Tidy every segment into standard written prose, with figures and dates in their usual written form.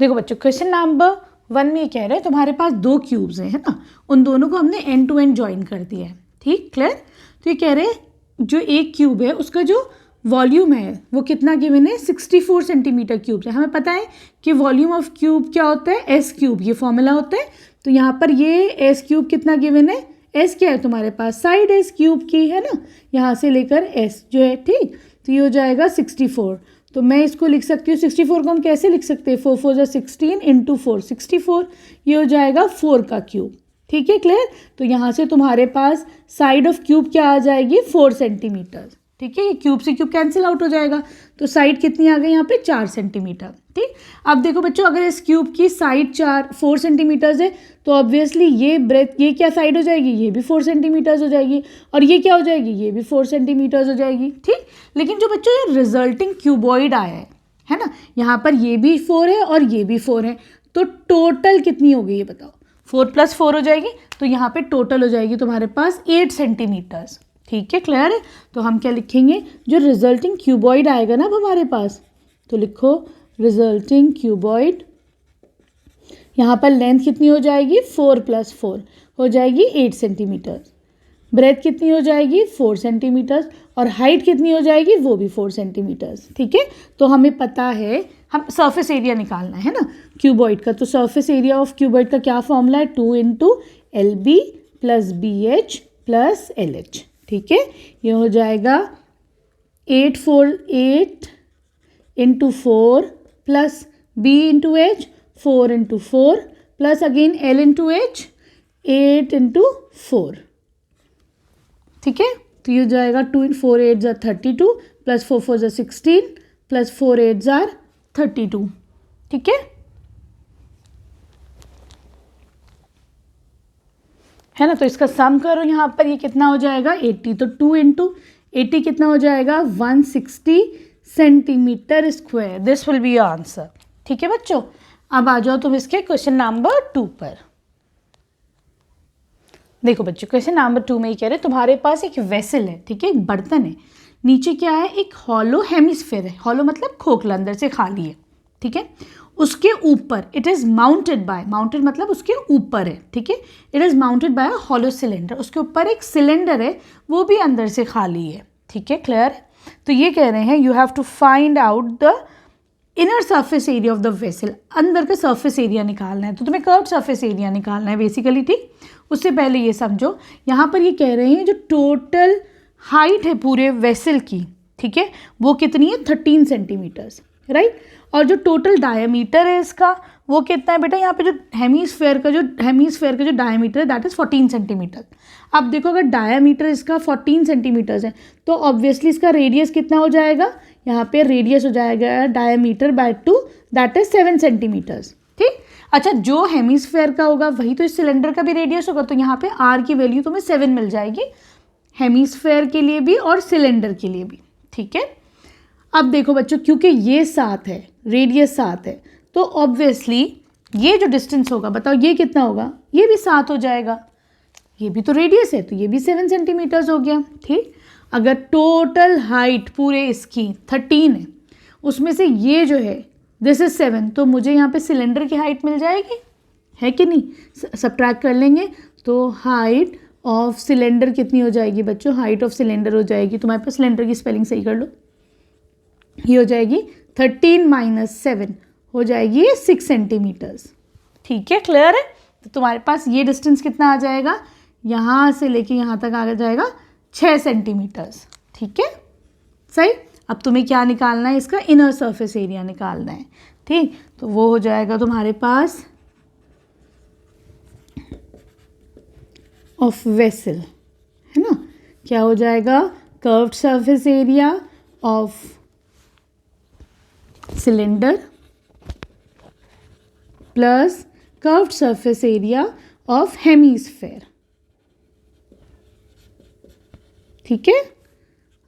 देखो बच्चों question number 1 में ये कह रहे हैं तुम्हारे पास 2 क्यूब्स हैं, है ना, उन दोनों को हमने एंड टू एंड ज्वाइन कर दिया है, ठीक, क्लियर। तो ये कह रहे हैं जो एक क्यूब है उसका जो वॉल्यूम है वो कितना गिवन है, 64 सेंटीमीटर क्यूब है। हमें पता है कि वॉल्यूम ऑफ क्यूब क्या होता है, एस क्यूब, ये फॉर्मूला होता है। तो यहाँ पर ये एस क्यूब कितना गिवन है, एस क्या है तुम्हारे पास, साइड एस क्यूब की, है ना, यहाँ से लेकर एस जो है, ठीक। तो ये हो जाएगा 64। तो मैं इसको लिख सकती हूँ 64 को हम कैसे लिख सकते हैं, 4 4 जा 16 इंटू 4 64, ये हो जाएगा 4 का क्यूब, ठीक है, क्लियर। तो यहाँ से तुम्हारे पास साइड ऑफ क्यूब क्या आ जाएगी, 4 सेंटीमीटर, ठीक है। ये क्यूब से क्यूब कैंसिल आउट हो जाएगा, तो साइड कितनी आ गई यहाँ पे 4 सेंटीमीटर, ठीक। अब देखो बच्चों अगर इस क्यूब की साइड 4 सेंटीमीटर्स है तो ऑब्वियसली ये ब्रेथ, ये क्या साइड हो जाएगी, ये भी 4 सेंटीमीटर्स हो जाएगी, और ये क्या हो जाएगी, ये भी 4 सेंटीमीटर्स हो जाएगी, ठीक। लेकिन जो बच्चों ये रिजल्टिंग क्यूबॉइड आया है ना, यहाँ पर ये भी 4 है और ये भी 4 है, तो टोटल कितनी होगी ये बताओ, 4 + 4 हो जाएगी। तो यहाँ पे टोटल हो जाएगी तुम्हारे पास 8 सेंटीमीटर्स, ठीक है, क्लियर है। तो हम क्या लिखेंगे, जो रिजल्टिंग क्यूबॉइड आएगा ना अब हमारे पास, तो लिखो रिजल्टिंग क्यूबॉइड, यहाँ पर लेंथ कितनी हो जाएगी, 4 + 4 हो जाएगी 8 सेंटीमीटर, ब्रेथ कितनी हो जाएगी 4 सेंटीमीटर, और हाइट कितनी हो जाएगी वो भी 4 सेंटीमीटर, ठीक है। तो हमें पता है, हम सरफेस एरिया निकालना है ना क्यूबॉइड का, तो सरफेस एरिया ऑफ क्यूबॉइड का क्या फॉर्मूला है, 2 × LB + BH + LH, ठीक है। ये हो जाएगा 8 4 8 × 4 + B × H 4 × 4 + again L × H 8 × 4, ठीक है। तो ये हो जाएगा 2 × 4 8 = 32 + 4 4 = 16 + 4 8 = 32, ठीक है ना। तो इसका सम करो, यहाँ पर ये कितना हो जाएगा 80, तो 2 × 80 कितना हो जाएगा 160 centimetre square, this will be your answer, ठीक है बच्चों। अब आ जाओ तुम इसके क्वेश्चन नंबर 2 पर। देखो बच्चों क्वेश्चन नंबर 2 में ये कह रहे हैं तुम्हारे पास एक वेसल है, ठीक है, एक बर्तन है, नीचे क्या है, एक हॉलो हेमिस्फेयर है, हॉलो मतलब खोखला, अंदर से खाली है, ठीक है। उसके ऊपर it is mounted by, mounted मतलब उसके ऊपर है, ठीक है, it is mounted by a hollow cylinder, उसके ऊपर एक सिलेंडर है वो भी अंदर से खाली है, ठीक है, क्लियर। तो ये कह रहे हैं you have to find out the inner surface area of the vessel, अंदर का सरफेस एरिया निकालना है, तो तुम्हें कर्व सरफेस एरिया निकालना है बेसिकली, ठीक। उससे पहले ये समझो, यहाँ पर ये कह रहे हैं जो टोटल हाइट है पूरे वेसल की, ठीक है, वो कितनी है 13 सेंटीमीटर्स, राइट। और जो टोटल डायमीटर है इसका वो कितना है बेटा, यहाँ पे जो हेमीस्फेयर का जो डायमीटर है दैट इज़ 14 सेंटीमीटर। अब देखो अगर डायमीटर इसका 14 सेंटीमीटर्स है तो ऑब्वियसली इसका रेडियस कितना हो जाएगा, यहाँ पे रेडियस हो जाएगा diameter by 2 that is 7 centimetres, ठीक। अच्छा जो हेमीस्फेयर का होगा वही तो इस सिलेंडर का भी रेडियस होगा, तो यहाँ पे आर की वैल्यू तुम्हें 7 मिल जाएगी, हेमीस्फेयर के लिए भी और सिलेंडर के लिए भी, ठीक है। अब देखो बच्चों क्योंकि ये 7 है, रेडियस 7 है, तो ऑब्वियसली ये जो डिस्टेंस होगा बताओ ये कितना होगा, ये भी 7 हो जाएगा, ये भी तो रेडियस है तो ये भी 7 सेंटीमीटर्स हो गया, ठीक। अगर टोटल हाइट पूरे इसकी 13 है, उसमें से ये जो है दिस इज 7, तो मुझे यहाँ पे सिलेंडर की हाइट मिल जाएगी, है कि नहीं, सब्ट्रैक्ट कर लेंगे तो हाइट ऑफ सिलेंडर कितनी हो जाएगी बच्चों, हाइट ऑफ सिलेंडर हो जाएगी, तुम्हारे पास सिलेंडर की स्पेलिंग सही कर लो, ये हो जाएगी 13 - 7 हो जाएगी 6 सेंटीमीटर्स, ठीक है, क्लियर है। तो तुम्हारे पास ये डिस्टेंस कितना आ जाएगा, यहाँ से लेके यहाँ तक आ जाएगा 6 सेंटीमीटर्स, ठीक है, सही। अब तुम्हें क्या निकालना है, इसका इनर सरफेस एरिया निकालना है, ठीक। तो वो हो जाएगा तुम्हारे पास ऑफ वेसल, है ना, क्या हो जाएगा, curved surface area of cylinder plus curved surface area of hemisphere, ठीक है।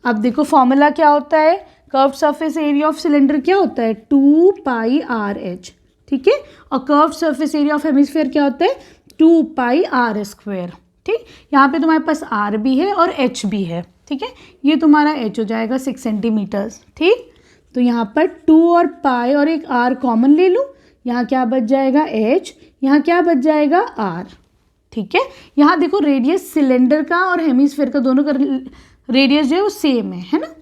अब देखो फॉर्मूला क्या होता है, curved surface area of cylinder क्या होता है 2πRh, ठीक है, और curved surface area of hemisphere क्या होता है 2πr², ठीक। यहाँ पे तुम्हारे पास r भी है और h भी है, ठीक है, ये तुम्हारा h हो जाएगा 6 सेंटीमीटर्स, ठीक। तो यहाँ पर 2 और पाई और एक r कॉमन ले लूँ, यहाँ क्या बच जाएगा h, यहाँ क्या बच जाएगा r। ठीक है, यहाँ देखो रेडियस सिलेंडर का और हेमिस्फेयर का दोनों का रेडियस जो है वो सेम है ना।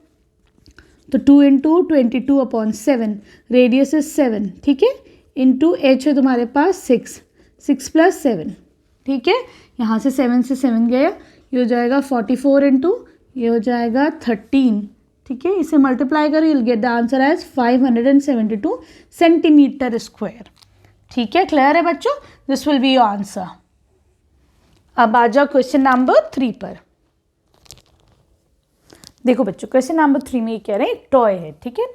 तो 2 इंटू 22/7, रेडियस इज 7, ठीक है, इंटू h है तुम्हारे पास 6, 6 + 7, ठीक है, यहाँ से 7 से 7 गया, ये हो जाएगा 44 इंटू ये हो जाएगा 13, ठीक है, इसे मल्टीप्लाई करो, you'll get the answer as 572 centimetre square. ठीक है, क्लियर है बच्चों, this will be your answer. अब आ जाओ क्वेश्चन नंबर 3 पर। देखो बच्चों, क्वेश्चन नंबर 3 में ये कह रहे हैं टॉय है, ठीक है,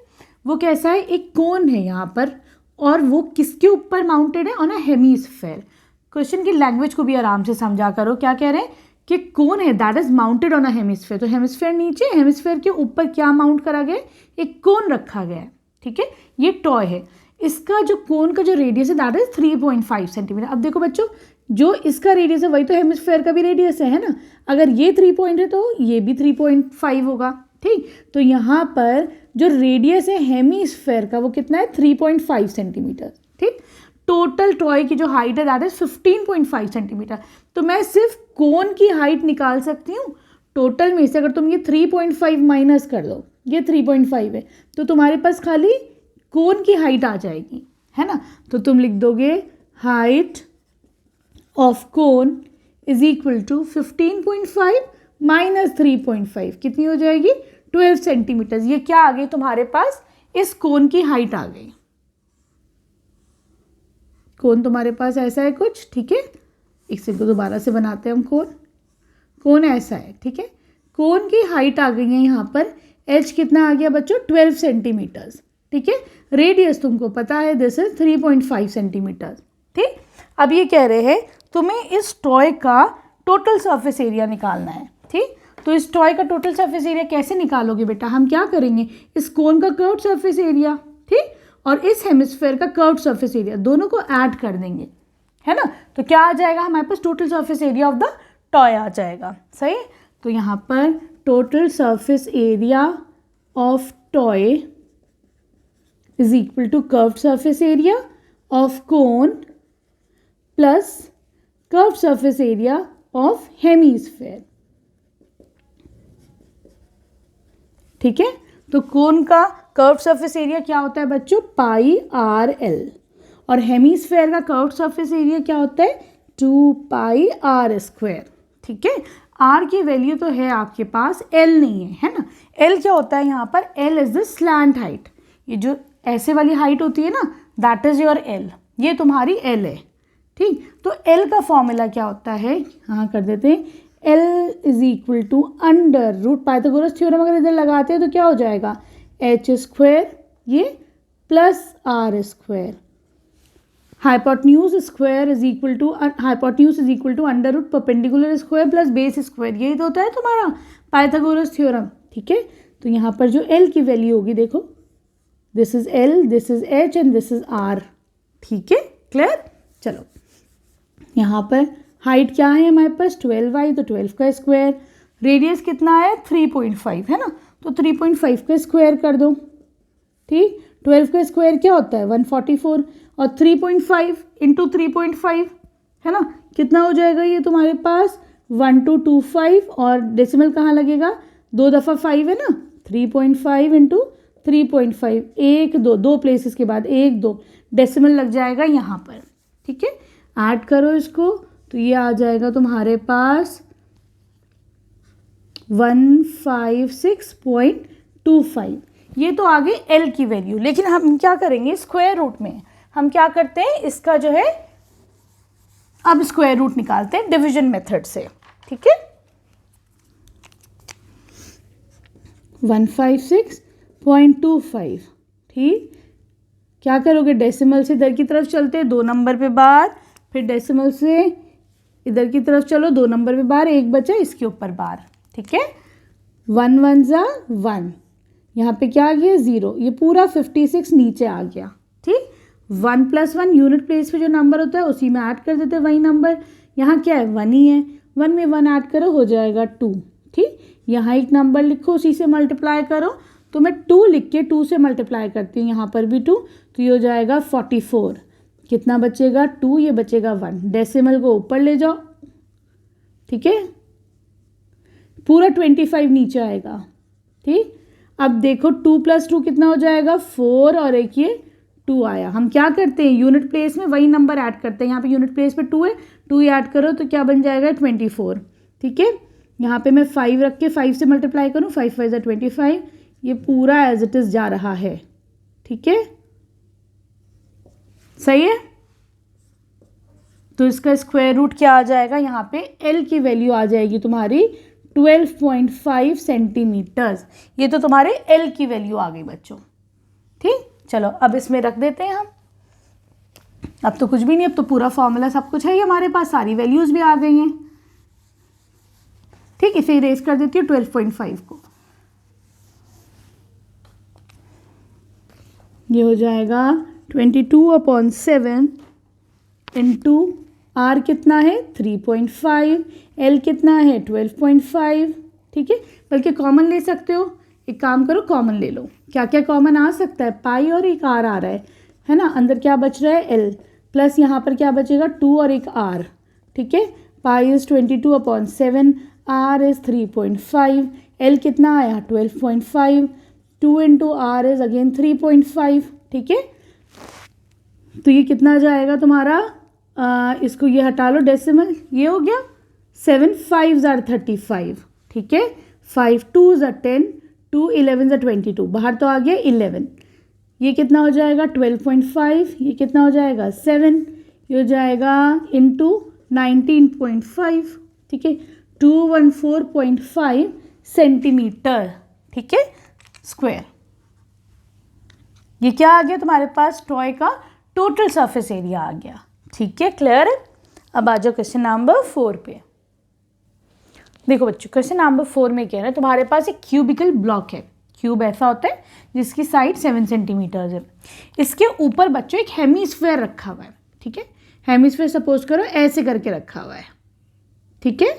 वो कैसा है, एक कोन है यहाँ पर और वो किसके ऊपर माउंटेड है, ऑन अ हेमिस्फेयर। क्वेश्चन की लैंग्वेज को भी आराम से समझा करो, क्या कह रहे हैं कि कोन है that is mounted on a hemisphere, तो हेमिस्फेयर नीचे, हेमिस्फेयर के ऊपर क्या माउंट करा गया है, एक कोन रखा गया है, ठीक है, ये टॉय है। इसका जो कोन का जो रेडियस है दैट इज 3.5 सेंटीमीटर। अब देखो बच्चों, जो इसका रेडियस है वही तो हेमिस्फेयर का भी रेडियस है ना, अगर ये 3 पॉइंट है तो ये भी 3.5 होगा, ठीक। तो यहाँ पर जो रेडियस है हेमिस्फेयर का वो कितना है, 3.5 सेंटीमीटर, ठीक। टोटल टॉय की जो हाइट है दैट इज 15.5 सेंटीमीटर। तो मैं सिर्फ कोन की हाइट निकाल सकती हूँ, टोटल में से अगर तुम ये 3.5 माइनस कर दो, ये 3.5 है, तो तुम्हारे पास खाली कोन की हाइट आ जाएगी, है ना। तो तुम लिख दोगे height of cone is equal to 15.5 minus 3.5, कितनी हो जाएगी, 12 सेंटीमीटर। ये क्या आ गई तुम्हारे पास, इस कोन की हाइट आ गई। कोन तुम्हारे पास ऐसा है कुछ, ठीक है, एक से दोबारा से बनाते हैं हम कोन ऐसा है, ठीक है, कोन की हाइट आ गई है यहाँ पर, एच कितना आ गया बच्चों, 12 सेंटीमीटर्स, ठीक है। रेडियस तुमको पता है दिस इज 3.5 सेंटीमीटर, ठीक। अब ये कह रहे हैं तुम्हें इस टॉय का टोटल सरफेस एरिया निकालना है, ठीक। तो इस टॉय का टोटल सरफेस एरिया कैसे निकालोगे बेटा, हम क्या करेंगे, इस कोन का कर्व्ड सरफेस एरिया, ठीक, और इस हेमिस्फेयर का कर्व्ड सरफेस एरिया, दोनों को ऐड कर देंगे, है ना। तो क्या आ जाएगा हमारे पास, total surface area of the toy आ जाएगा, सही। तो यहाँ पर total surface area of toy is equal to curved surface area of cone plus curved surface area of hemisphere, ठीक है। तो कोन का कर्व्ड सरफेस एरिया क्या होता है बच्चों, πr_l, और हेमिस्फेयर का कर्व्ड सरफेस एरिया क्या होता है, 2πr², ठीक है। r की वैल्यू तो है आपके पास, l नहीं है ना। l क्या होता है यहाँ पर, l is the slant height, ये जो ऐसे वाली हाइट होती है ना दैट इज योर l, ये तुम्हारी l है, ठीक। तो l का फॉर्मूला क्या होता है, हाँ कर देते हैं, l is equal to under root, Pythagoras theorem अगर इधर लगाते हैं तो क्या हो जाएगा, h² ये plus r², hypotenuse square is equal to, hypotenuse is equal to under root perpendicular square plus base square, यही तो होता है तुम्हारा पाइथागोरस थ्योरम, ठीक है। तो यहाँ पर जो l की वैल्यू होगी, देखो this is l, this is h and this is r, ठीक है, क्लियर। चलो यहाँ पर हाइट क्या है हमारे पास, 12y, तो 12 का स्क्वायर, रेडियस कितना है 3.5 है ना, तो 3.5 का स्क्वायर कर दो, ठीक। 12 का स्क्वायर क्या होता है 144, और 3.5 इंटू 3.5 है ना, कितना हो जाएगा ये तुम्हारे पास 1225, और डेसिमल कहाँ लगेगा, 2 दफ़ा 5 है ना, 3.5 इंटू 3.5, 1 2, 2 प्लेसेस के बाद 1 2 डेसिमल लग जाएगा यहाँ पर, ठीक है। ऐड करो इसको तो ये आ जाएगा तुम्हारे पास 156.25, ये तो आ गई l की वैल्यू। लेकिन हम क्या करेंगे, स्क्वायर रूट में हम क्या करते हैं, इसका जो है अब स्क्वायर रूट निकालते हैं डिवीजन मेथड से, ठीक है। 156.25, ठीक। क्या करोगे, डेसिमल से इधर की तरफ चलते हैं 2 नंबर पे बार, फिर डेसिमल से इधर की तरफ चलो 2 नंबर पे बार, एक बचा इसके ऊपर बार, ठीक है। 1 1 जा 1, यहाँ पे क्या आ गया 0, ये पूरा 56 नीचे आ गया, ठीक। 1 + 1 यूनिट प्लेस पे जो नंबर होता है उसी में ऐड कर देते हैं वही नंबर, यहाँ क्या है 1 ही है, 1 में 1 ऐड करो हो जाएगा 2, ठीक। यहाँ एक नंबर लिखो उसी से मल्टीप्लाई करो, तो मैं 2 लिख के 2 से मल्टीप्लाई करती हूँ, यहाँ पर भी 2, तो ये हो जाएगा 44, कितना बचेगा 2, ये बचेगा 1, डेसिमल को ऊपर ले जाओ, ठीक है, पूरा 25 नीचे आएगा, ठीक। अब देखो 2 + 2 कितना हो जाएगा 4, और एक ये 2 आया। हम क्या करते हैं यूनिट प्लेस में वही नंबर ऐड करते हैं, यहाँ पे यूनिट प्लेस पे 2 है, 2 ऐड करो तो क्या बन जाएगा 24, ठीक है। यहाँ पे मैं 5 रख के 5 से मल्टीप्लाई करूँ, 5 × 5 = 25, ये पूरा एज इट इज़ जा रहा है, ठीक है, सही है। तो इसका स्क्वायर रूट क्या आ जाएगा, यहाँ पे L की वैल्यू आ जाएगी तुम्हारी 12.5 सेंटीमीटर्स। ये तो तुम्हारे L की वैल्यू आ गई बच्चों, ठीक। चलो अब इसमें रख देते हैं हम, अब तो कुछ भी नहीं, अब तो पूरा फॉर्मूला सब कुछ है ही हमारे पास, सारी वैल्यूज भी आ गई हैं, ठीक। इसे इरेज कर देती हूँ 12.5 को, ये हो जाएगा 22/7 इंटू R कितना है 3.5, L कितना है 12.5, ठीक है। बल्कि कॉमन ले सकते हो, एक काम करो कॉमन ले लो, क्या क्या कॉमन आ सकता है, पाई और एक R आ रहा है ना, अंदर क्या बच रहा है L, प्लस यहाँ पर क्या बचेगा 2 और एक R, ठीक है। पाई इज़ 22/7, R इज़ 3.5, L कितना आया 12.5, 2 × R इज़ अगेन 3.5, ठीक है। तो ये कितना जाएगा तुम्हारा, इसको ये हटा लो डेसिमल, ये हो गया 7 × 5 = 35, ठीक है। 5 × 2 = 10, 2 × 11 = 22, बाहर तो आ गया 11, ये कितना हो जाएगा 12.5, ये कितना हो जाएगा 7, ये हो जाएगा इंटू 19.5, ठीक है, 214.5 सेंटीमीटर, ठीक है, स्क्वायर। ये क्या आ गया तुम्हारे पास, टॉय का टोटल सरफेस एरिया आ गया, ठीक है, क्लियर है। अब आ जाओ क्वेश्चन नंबर 4 पे। देखो बच्चों क्वेश्चन नंबर 4 में कह रहा है तुम्हारे पास एक क्यूबिकल ब्लॉक है, क्यूब ऐसा होता है जिसकी साइड 7 सेंटीमीटर्स है, इसके ऊपर बच्चों एक हेमीस्फेयर रखा हुआ है, ठीक है। हेमीस्फेयर सपोज करो ऐसे करके रखा हुआ है, ठीक है,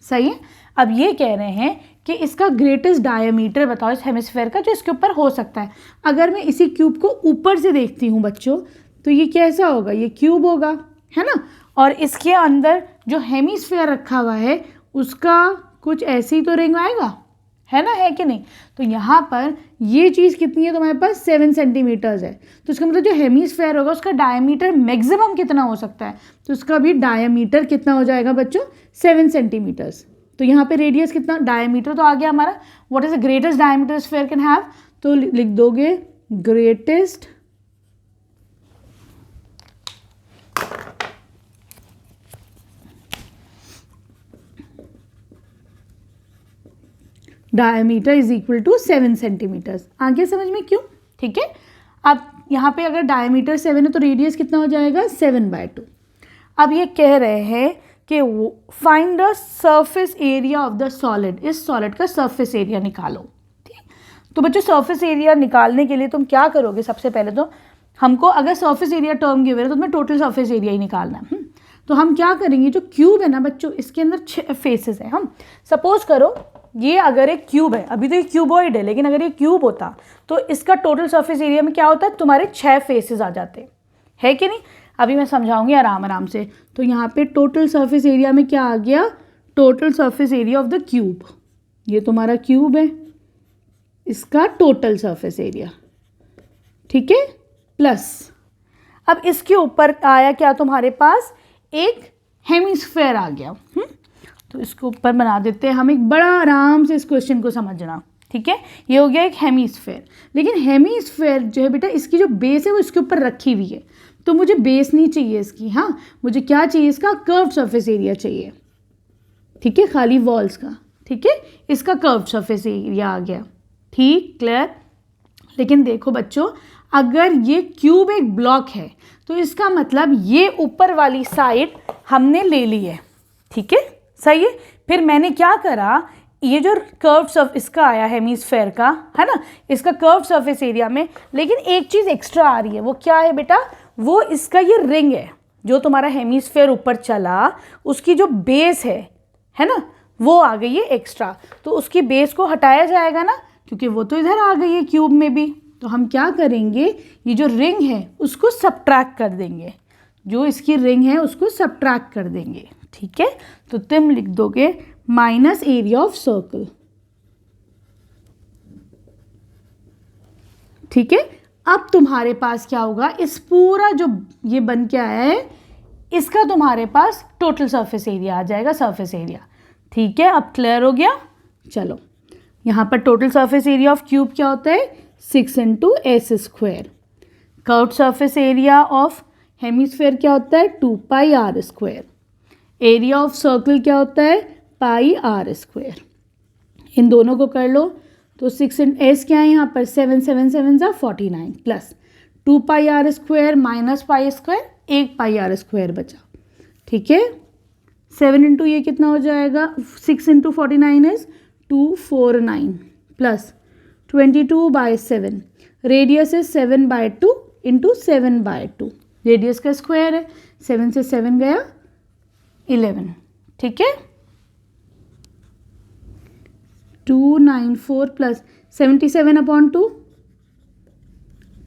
सही है। अब ये कह रहे हैं कि इसका ग्रेटेस्ट डायमीटर बताओ इस हेमिस्फेयर का जो इसके ऊपर हो सकता है। अगर मैं इसी क्यूब को ऊपर से देखती हूँ बच्चों तो ये कैसा होगा, ये क्यूब होगा, है ना, और इसके अंदर जो हेमिस्फेयर रखा हुआ है उसका कुछ ऐसे ही तो रिंग आएगा, है ना, है कि नहीं। तो यहाँ पर ये चीज़ कितनी है तुम्हारे पास 7 सेंटीमीटर्स है, तो इसका मतलब जो हेमिस्फेयर होगा उसका डायमीटर मैक्सिमम कितना हो सकता है, तो उसका भी डायमीटर कितना हो जाएगा बच्चों 7 सेंटीमीटर्स। तो यहाँ पे रेडियस कितना, डायमीटर तो आ गया हमारा, what is the greatest diameter sphere can have, तो लिख दोगे greatest diameter is equal to 7 centimetres. आगे समझ में क्यों, ठीक है। अब यहाँ पे अगर डायमीटर 7 है तो रेडियस कितना हो जाएगा 7/2। अब ये कह रहे हैं कि find the surface area of the solid, इस सॉलिड का सरफेस एरिया निकालो, ठीक। तो बच्चों सरफेस एरिया निकालने के लिए तुम क्या करोगे, सबसे पहले तो हमको अगर सरफेस एरिया टर्म गिवन है तो तुम्हें टोटल सरफेस एरिया ही निकालना है। तो हम क्या करेंगे, जो क्यूब है ना बच्चों इसके अंदर 6 फेसेस है। हम सपोज करो ये अगर एक क्यूब है, अभी तो ये क्यूबॉइड है, लेकिन अगर ये क्यूब होता तो इसका टोटल सरफेस एरिया में क्या होता है, तुम्हारे 6 फेसेस आ जाते हैं कि नहीं। अभी मैं समझाऊंगी आराम आराम से। तो यहाँ पे टोटल सरफेस एरिया में क्या आ गया, total surface area of the cube, ये तुम्हारा क्यूब है, इसका टोटल सरफेस एरिया, ठीक है, प्लस अब इसके ऊपर आया क्या तुम्हारे पास, एक हेमिस्फेयर आ गया। तो इसके ऊपर बना देते हैं हम एक बड़ा, आराम से इस क्वेश्चन को समझना, ठीक है। ये हो गया एक हेमिस्फेयर, लेकिन हेमिस्फेयर जो है बेटा इसकी जो बेस है वो इसके ऊपर रखी हुई है, तो मुझे बेस नहीं चाहिए इसकी, हाँ मुझे क्या चाहिए, इसका कर्व सरफेस एरिया चाहिए, ठीक है, खाली वॉल्स का, ठीक है, इसका कर्व सरफेस एरिया आ गया, ठीक, क्लियर। लेकिन देखो बच्चों अगर ये क्यूब एक ब्लॉक है तो इसका मतलब ये ऊपर वाली साइड हमने ले ली है, ठीक है, सही है। फिर मैंने क्या करा, ये जो कर्व सर्फ इसका आया हेमिस्फेयर का, है ना, इसका कर्व सरफेस एरिया में, लेकिन एक चीज़ एक्स्ट्रा आ रही है, वो क्या है बेटा, वो इसका ये रिंग है, जो तुम्हारा हेमिस्फेयर ऊपर चला उसकी जो बेस है ना, वो आ गई है एक्स्ट्रा। तो उसकी बेस को हटाया जाएगा ना, क्योंकि वो तो इधर आ गई है क्यूब में भी। तो हम क्या करेंगे, ये जो रिंग है उसको सबट्रैक्ट कर देंगे। जो इसकी रिंग है उसको सब्ट्रैक्ट कर देंगे, ठीक है। तो तुम लिख दोगे माइनस एरिया ऑफ सर्कल, ठीक है। अब तुम्हारे पास क्या होगा, इस पूरा जो ये बन के आया है इसका तुम्हारे पास टोटल सरफेस एरिया आ जाएगा, सरफेस एरिया, ठीक है। अब क्लियर हो गया। चलो यहाँ पर total surface area of cube क्या होता है, 6 into S square. Curved surface area of hemisphere क्या होता है, 2 pi R square. Area of circle क्या होता है, पाई आर स्क्वायर। इन दोनों को कर लो तो 6 एस क्या है यहाँ पर, 7 7 7 ज़ा 49 plus 2 pi R square minus pi square, 1 pi R square बचा, ठीक है। 7 इंटू ये कितना हो जाएगा, 6 into 49 is 249 plus 22/7, radius is 7/2 into 7/2, radius का स्क्वायर है, 7 से 7 गया 11, ठीक है। 294 प्लस 77/2,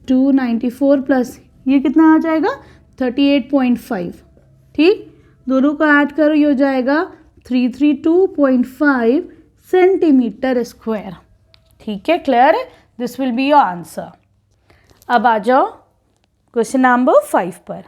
294 प्लस ये कितना आ जाएगा 38.5, ठीक। दोनों को ऐड करो, ये हो जाएगा 332.5 सेंटीमीटर स्क्वायर, ठीक है। क्लियर है, this will be your answer. अब आ जाओ क्वेश्चन नंबर 5 पर।